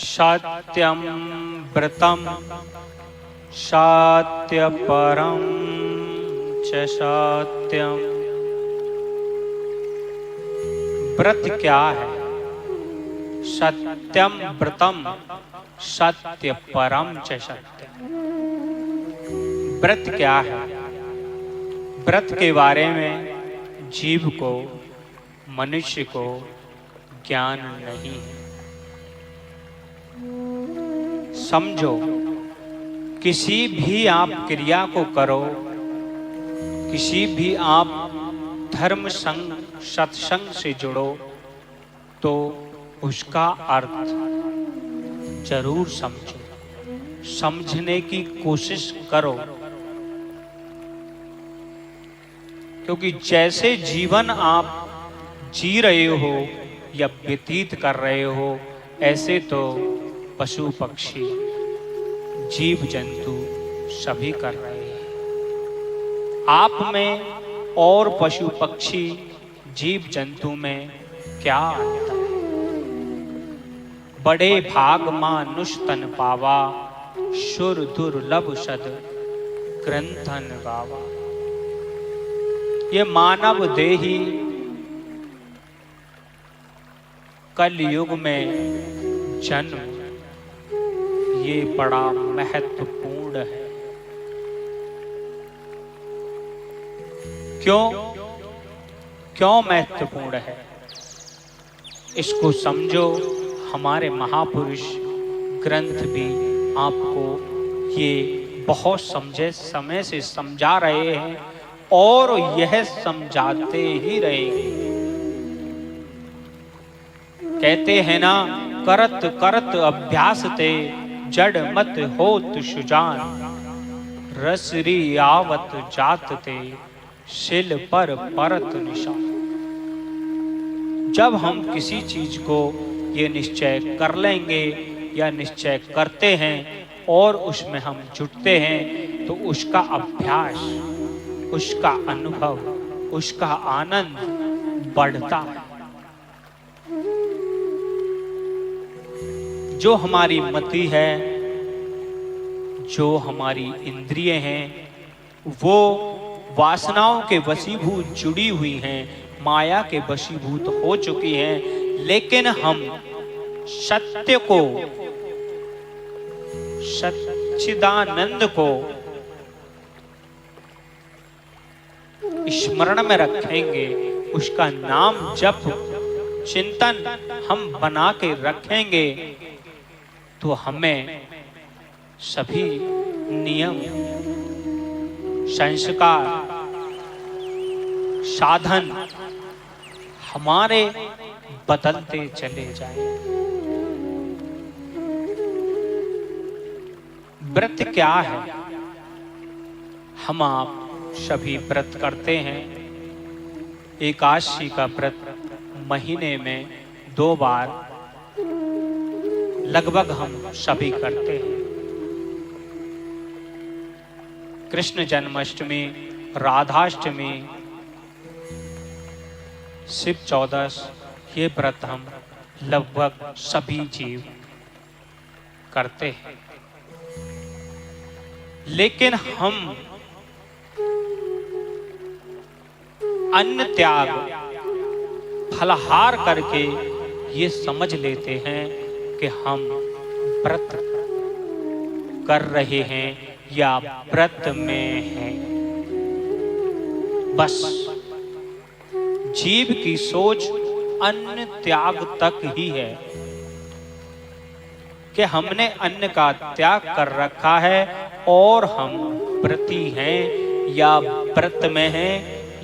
सत्यं व्रतं सत्यपरं च सत्यम। व्रत क्या है? सत्यम व्रतम सत्यपरम च सत्यम। व्रत क्या है? व्रत के बारे में जीव को, मनुष्य को ज्ञान नहीं है। समझो, किसी भी आप क्रिया को करो, किसी भी आप धर्म संग सत्संग से जुड़ो, तो उसका अर्थ जरूर समझो, समझने की कोशिश करो। क्योंकि जैसे जीवन आप जी रहे हो या व्यतीत कर रहे हो, ऐसे तो पशु पक्षी जीव जंतु सभी कर रहे हैं। आप में और पशु पक्षी जीव जंतु में क्या अंतर है? बड़े भाग मानुष तन पावा, सुर दुर्लभ सद ग्रंथन गावा। ये मानव देही कलयुग में जन्म, ये बड़ा महत्वपूर्ण है। क्यों महत्वपूर्ण है? इसको समझो। हमारे महापुरुष ग्रंथ भी आपको ये बहुत समय से समझा रहे हैं और यह समझाते ही रहेंगे। कहते हैं ना, करत करत अभ्यास ते जड़ मत होत सुजान, रसरी आवत जात ते शिल पर परत निशान। जब हम किसी चीज को ये निश्चय कर लेंगे या निश्चय करते हैं और उसमें हम जुटते हैं, तो उसका अभ्यास, उसका अनुभव, उसका आनंद बढ़ता है। जो हमारी मति है, जो हमारी इंद्रिय हैं, वो वासनाओं के वशीभूत जुड़ी हुई हैं, माया के वशीभूत हो चुकी हैं। लेकिन हम सत्य को, सच्चिदानंद को स्मरण में रखेंगे, उसका नाम जप चिंतन हम बना के रखेंगे, तो हमें सभी नियम, संस्कार, साधन हमारे बदलते चले जाएं। व्रत क्या है? हम आप सभी व्रत करते हैं। एकादशी का व्रत महीने में 2 बार लगभग हम सभी करते हैं। कृष्ण जन्माष्टमी, राधाष्टमी, शिव चौदस, ये व्रत हम लगभग सभी जीव करते हैं। लेकिन हम अन्न त्याग, फलाहार करके ये समझ लेते हैं कि हम व्रत कर रहे हैं या व्रत में हैं। बस जीव की सोच अन्न त्याग तक ही है कि हमने अन्न का त्याग कर रखा है और हम व्रती हैं या व्रत में हैं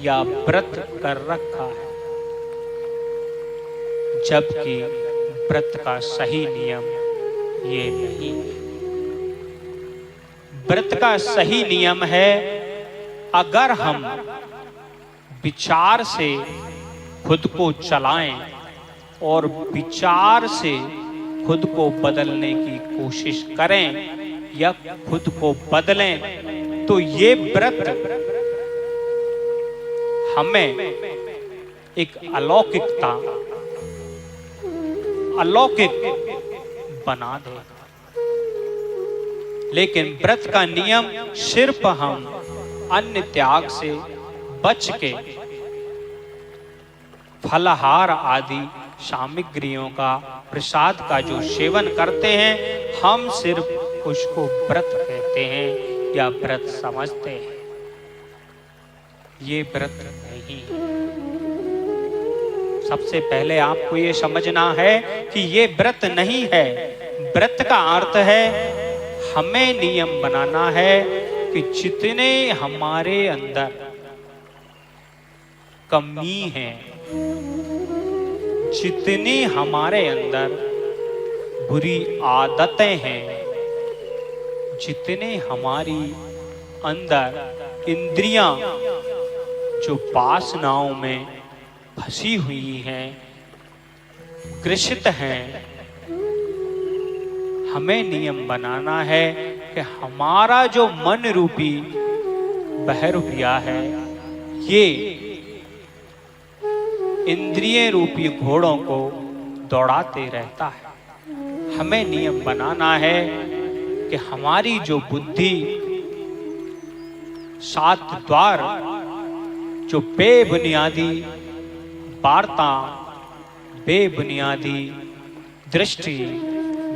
या व्रत कर रखा है। जबकि व्रत का सही नियम ये नहीं है। व्रत का सही नियम है, अगर हम विचार से खुद को चलाएं और विचार से खुद को बदलने की कोशिश करें या खुद को बदलें, तो ये व्रत हमें एक अलौकिकता, अलौकिक बना दे। लेकिन व्रत का नियम सिर्फ हम अन्न त्याग से बच के फलाहार आदि सामग्रियों का, प्रसाद का जो सेवन करते हैं, हम सिर्फ उसको व्रत कहते हैं या व्रत समझते हैं। ये व्रत नहीं है। सबसे पहले आपको ये समझना है कि ये व्रत नहीं है। व्रत का अर्थ है हमें नियम बनाना है कि जितने हमारे अंदर कमी है, जितनी हमारे अंदर बुरी आदतें हैं, जितने हमारी अंदर इंद्रियां जो वासनाओं में फंसी हुई हैं, ग्रसित हैं, हमें नियम बनाना है कि हमारा जो मन रूपी बहरुपिया है, ये इंद्रिय रूपी घोड़ों को दौड़ाते रहता है। हमें नियम बनाना है कि हमारी जो बुद्धि 7 द्वार, जो बेबुनियादी वार्ता, बेबुनियादी दृष्टि,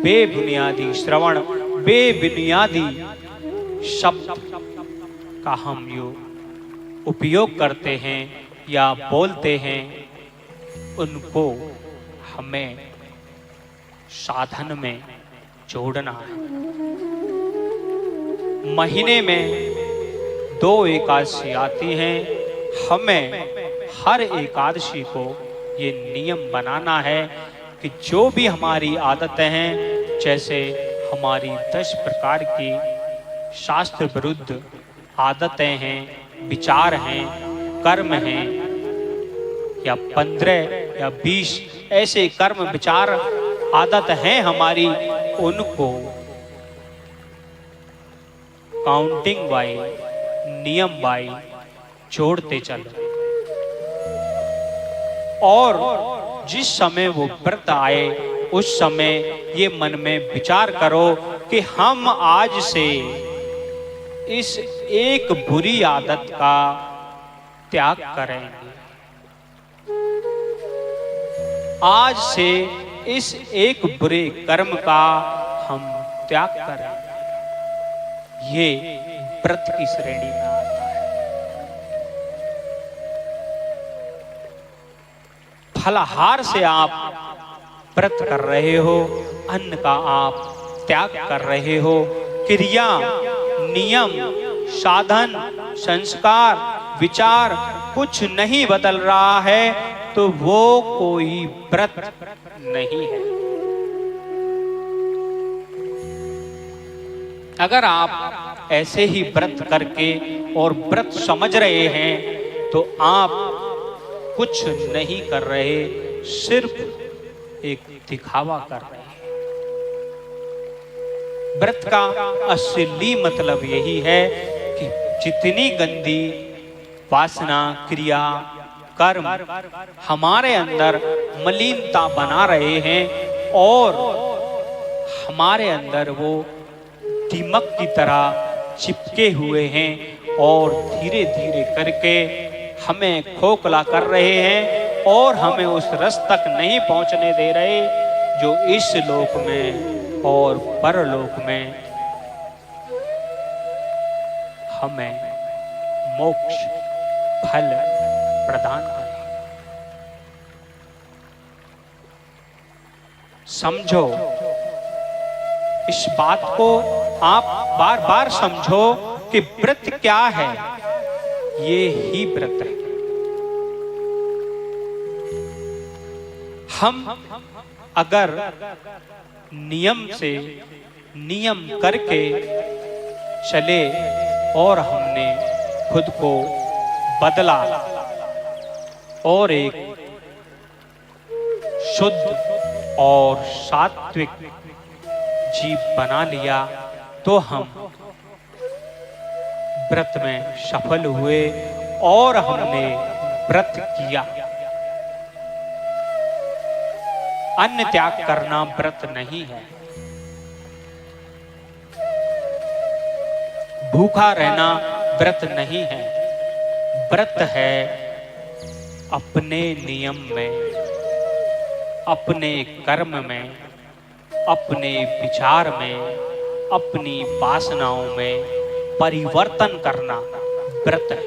बेबुनियादी श्रवण, बेबुनियादी शब्द का हम यो उपयोग करते हैं या बोलते हैं, उनको हमें साधन में जोड़ना है। महीने में 2 एकादशी आती हैं। हमें हर एकादशी को ये नियम बनाना है कि जो भी हमारी आदतें हैं, जैसे हमारी 10 प्रकार की शास्त्र विरुद्ध आदतें हैं, विचार हैं, कर्म हैं, या 15 या 20 ऐसे कर्म विचार आदत हैं हमारी, उनको काउंटिंग बाई, नियम बाई जोड़ते चलो। और जिस समय वो व्रत आए, उस समय ये मन में विचार करो कि हम आज से इस एक बुरी आदत का त्याग करेंगे। आज से इस एक बुरे कर्म का हम त्याग करें। ये व्रत की श्रेणी में आता है। फलाहार से आप व्रत कर रहे हो, अन्न का आप त्याग कर रहे हो। क्रिया, नियम, साधन, संस्कार, विचार कुछ नहीं बदल रहा है, तो वो कोई व्रत नहीं है। अगर आप ऐसे ही व्रत करके और व्रत समझ रहे हैं, तो आप कुछ नहीं कर रहे, सिर्फ एक दिखावा कर रहे हैं। व्रत का असली मतलब यही है कि जितनी गंदी वासना, क्रिया, कर्म हमारे अंदर मलिनता बना रहे हैं और हमारे अंदर वो दीमक की तरह चिपके हुए हैं और धीरे धीरे करके हमें खोखला कर रहे हैं और हमें उस रस तक नहीं पहुंचने दे रहे जो इस लोक में और परलोक में हमें मोक्ष फल प्रदान करें। समझो, इस बात को आप बार बार समझो कि व्रत क्या है। ये ही व्रत है। हम अगर नियम से नियम करके चले और हमने खुद को बदला और एक शुद्ध और सात्विक जीव बना लिया, तो हम व्रत में सफल हुए और हमने व्रत किया। अन्न त्याग करना व्रत नहीं है। भूखा रहना व्रत नहीं है, व्रत है अपने नियम में, अपने कर्म में, अपने विचार में, अपनी वासनाओं में परिवर्तन करना व्रत है।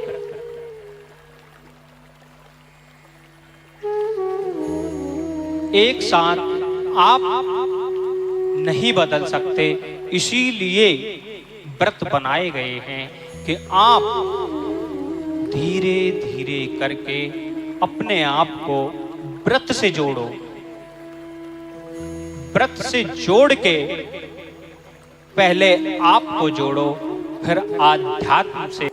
एक साथ आप नहीं बदल सकते, इसीलिए व्रत बनाए गए हैं कि आप धीरे धीरे करके अपने आप को व्रत से जोड़ो। व्रत से जोड़ के पहले आप को जोड़ो, फिर आध्यात्म से